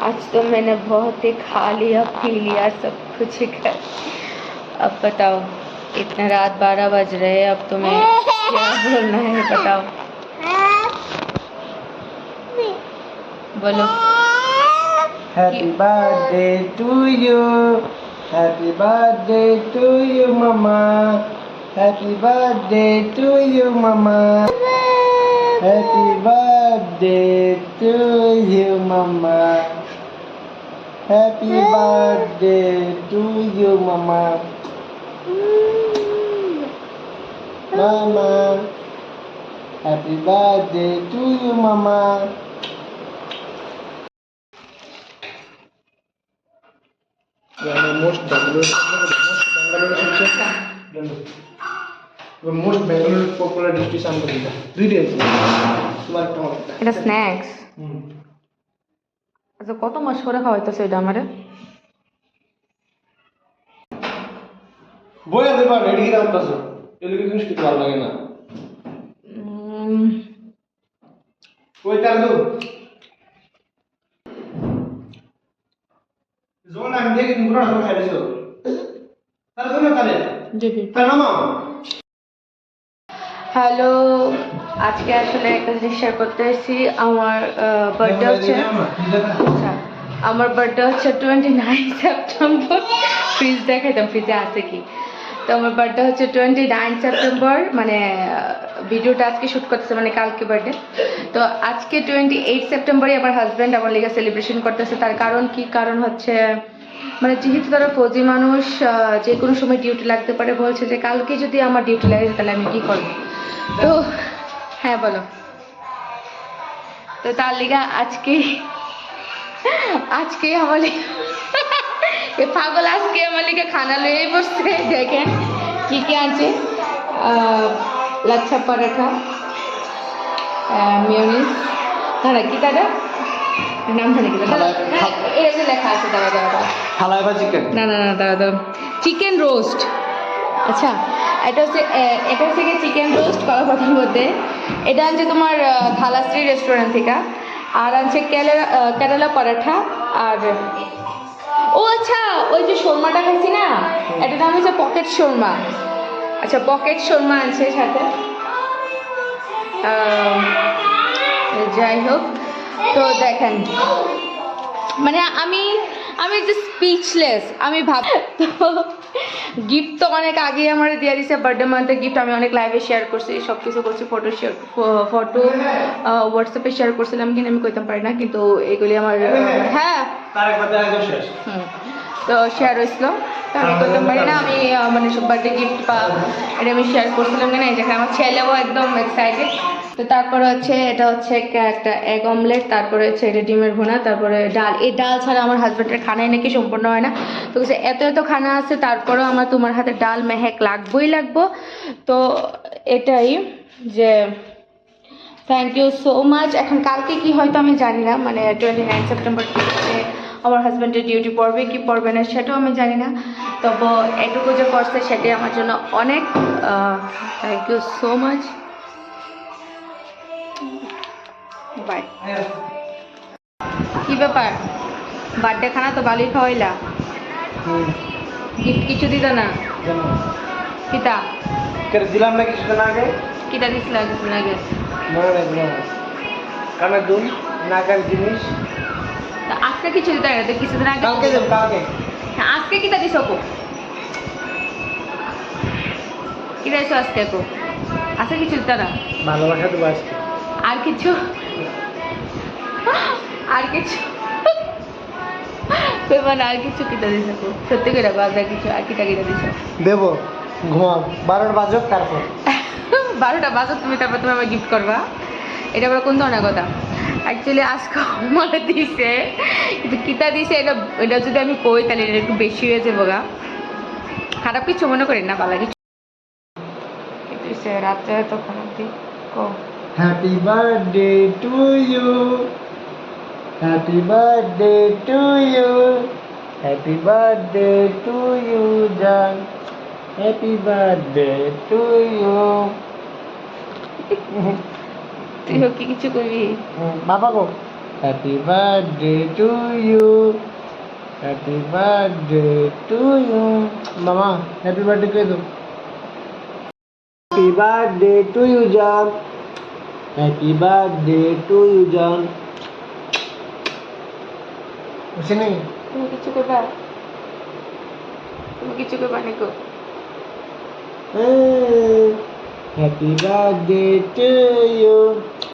आज तो मैंने बहुत ही खा लिया पी लिया सब कुछ कर। अब बताओ इतना रात 12 बज रहे हैं, अब तुम्हें क्या बोलना है बताओ, बोलो। Happy birthday to you. Happy birthday to you, Mama. Happy birthday to you, Mama. Happy birthday to you, Mama. Happy birthday to you, Mama. Mama. Happy birthday to you, Mama. Most Bangalore popular dish am kori 3 days তোমার একটা হবে এটা snacks. আচ্ছা কত মাস করে খাওয়াইতেছে এটা আমারে? বইয়া দেবা রেডি রাখতাছ এলিগে জিনিস কি ভালো লাগে না ওই তার দো জোন আমি দেখি তুমি পুরো সব খাইছো তার জন্য তারে দেখি। তার নাম হ্যালো, আজকে আসলে একটা জিনিস শেয়ার করতে এসেছি। আমার বার্থডে হচ্ছে, আচ্ছা আমার বার্থডে হচ্ছে 29 সেপ্টেম্বর। ফ্রিজ দেখাইতাম ফ্রিজে আছে কি। তো আমার বার্থডে হচ্ছে 29 সেপ্টেম্বর, মানে ভিডিওটা আজকে শ্যুট করতেছে, মানে কালকে বার্থডে। তো আজকে 28 সেপ্টেম্বরই আমার হাজব্যান্ড আমার লিগে সেলিব্রেশন করতেছে। তার কারণ কি? কারণ হচ্ছে মানে যেহেতু তারা ফৌজি মানুষ, যে কোনো সময় ডিউটি লাগতে পারে, বলছে যে কালকে যদি আমার ডিউটি লাগে তাহলে আমি কি করবো। তো হ্যাঁ বলো। তো তার লিগা আজকে আমার এ পাগল আজকে আমার লিগে খানা লইয়াই বসছে। দেখেন কি কি আছে, লাচ্ছা পরাঠা, মিউনিস, না কি তারা নাম জানি কি এটা যে লেখা আছে, দাঁড়া দাঁড়া হালাইবা চিকেন, না না না দাঁড়া দাঁড়া, চিকেন রোস্ট। আচ্ছা এটা হচ্ছে কি চিকেন রোস্ট কলা পাতার মধ্যে। এটা আনছে তোমার থালাশ্রী রেস্টুরেন্ট থেকে। আর আনছে কেরালা পরাঠা। আর ও আচ্ছা ওই যে শর্মাটা খাইছি না, এটার নাম হচ্ছে পকেট শর্মা। আচ্ছা পকেট শর্মা আনছে সাথে। যাই হোক, তো দেখেন মানে আমি যে স্পিচলেস, আমি ভাব। তো গিফট তো অনেক আগে আমার দিয়ে দিছে, বার্থডে মান্থের গিফট আমি অনেক লাইভে শেয়ার করছি, সব কিছু করছি, ফটো হোয়াটসঅ্যাপে শেয়ার করছিলাম, কিন্তু আমি কইতাম পারি না, কিন্তু এগুলি আমার হ্যাঁ তো শেয়ার হয়েছিল। তো আমি করতাম পারি না, আমি মানে সব বার্থডে গিফট বা এটা আমি শেয়ার করছিলাম কিনা, এই যেখানে আমার ছেলেও একদম এক্সাইটেড। তো তারপরে হচ্ছে এটা হচ্ছে একটা এগ অমলেট, তারপরে হচ্ছে এটা ডিমের ভুনা, তারপরে ডাল। এই ডাল ছাড়া আমার হাজব্যান্ডের খানাই নাকি সম্পূর্ণ হয় না। তো এত খানা আছে, তারপরেও আমার তোমার হাতে ডাল মেহেক লাগবো। তো এটাই যে থ্যাংক ইউ সো মাচ। এখন কালকে কি হয়তো আমি জানি না, মানে 29 সেপ্টেম্বর আমার হাজব্যান্ডের ডিউটি পড়বে কি পড়বে না সেটাও আমি জানি না। তবে এটুকু যে করছে সেটাই আমার জন্য অনেক। Thank you so much, bye. কি ব্যাপার, বার্থডে খানা তো ভালোই খাওয়াইলা, গিফট কিছু দিত না? কিতা দিলাম না কিছুদিন আগে, কিতা দিছিল কিছুদিন আগে? কানের দুল, নাকের জিনিস। আজকে কিছু দিতে না, কিছুদিন আগে কালকে দেব, কালকে। হ্যাঁ আজকে কিতা দিছ কো? কিতা দিছ আজকে কো? আজকে কিছু দিতে না? ভালোবাসা দেবো আজকে। আর কিছু আর কিছু মানে আর কিছু কিতা দিছ কো? সত্যি করে বাজা কিছু আর কিতা দিছ? দেবো, ঘুমাও 12টা বাজক তারপর। 12টা বাজক তুমি, তারপর তুমি আমাকে গিফট করবা? এটা আবার কোন ধরনের কথা? অ্যাকচুয়ালি আজকে আমার দিছে, কিন্তু কিতা দিছে এটা যদি আমি কই তাহলে এটা একটু বেশি হয়ে যাবো গা। খারাপ কিছু মনে করি না, ভালো কিছু দিছে রাত্রে তখন অব্দি। Happy birthday to you, happy birthday to you, happy birthday to you জান, হ্যাপি বার্থডে টু ইউ। তুইও কি কিছু করবি? বাবা গো happy birthday to you, happy birthday to you. মামা হ্যাপি বার্থডে কে দো। হ্যাপি বার্থডে টু ইউ জান, হ্যাপি বার্থডে টু ইউ জান। বুঝছি নি? তুমি কিছু করবা, তুমি কিছু করবা নাকো? Happy birthday to you.